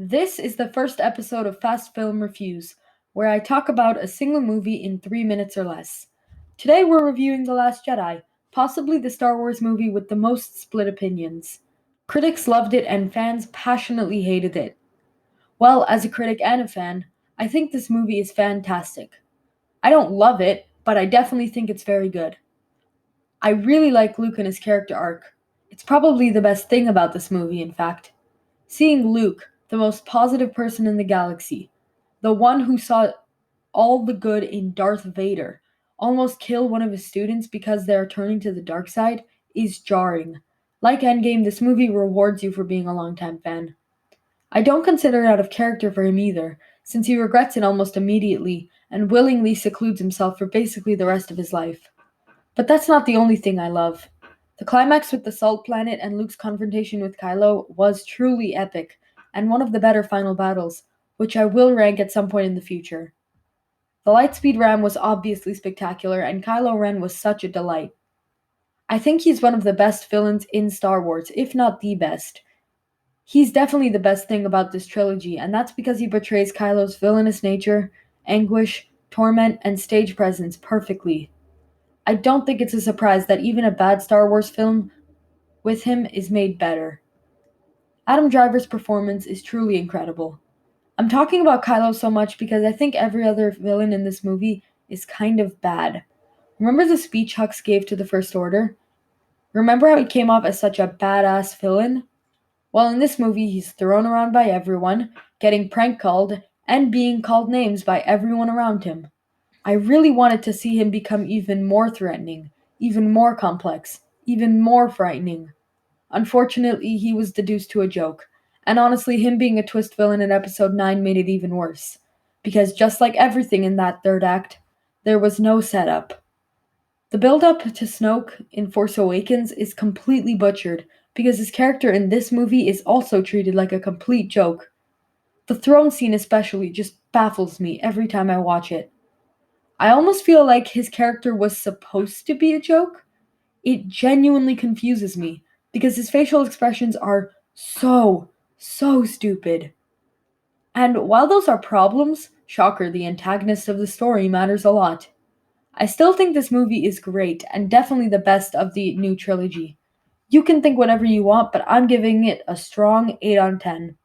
This is the first episode of Fast Film Refiews, where I talk about a single movie in 3 minutes or less. Today we're reviewing The Last Jedi, possibly the Star Wars movie with the most split opinions. Critics loved it and fans passionately hated it. Well, as a critic and a fan, I think this movie is fantastic. I don't love it, but I definitely think it's very good. I really like Luke and his character arc. It's probably the best thing about this movie, in fact. Seeing Luke, the most positive person in the galaxy, the one who saw all the good in Darth Vader, almost kill one of his students because they are turning to the dark side, is jarring. Like Endgame, this movie rewards you for being a longtime fan. I don't consider it out of character for him either, since he regrets it almost immediately and willingly secludes himself for basically the rest of his life. But that's not the only thing I love. The climax with the Salt Planet and Luke's confrontation with Kylo was truly epic, and one of the better final battles, which I will rank at some point in the future. The Lightspeed Ram was obviously spectacular, and Kylo Ren was such a delight. I think he's one of the best villains in Star Wars, if not the best. He's definitely the best thing about this trilogy, and that's because he portrays Kylo's villainous nature, anguish, torment, and stage presence perfectly. I don't think it's a surprise that even a bad Star Wars film with him is made better. Adam Driver's performance is truly incredible. I'm talking about Kylo so much because I think every other villain in this movie is kind of bad. Remember the speech Hux gave to the First Order? Remember how he came off as such a badass villain? Well, in this movie, he's thrown around by everyone, getting prank called, and being called names by everyone around him. I really wanted to see him become even more threatening, even more complex, even more frightening. Unfortunately, he was deduced to a joke, and honestly, him being a twist villain in episode 9 made it even worse. Because just like everything in that third act, there was no setup. The build up to Snoke in Force Awakens is completely butchered because his character in this movie is also treated like a complete joke. The throne scene, especially, just baffles me every time I watch it. I almost feel like his character was supposed to be a joke. It genuinely confuses me because his facial expressions are so stupid. And while those are problems, shocker, the antagonist of the story matters a lot. I still think this movie is great and definitely the best of the new trilogy. You can think whatever you want, but I'm giving it a strong 8 on 10.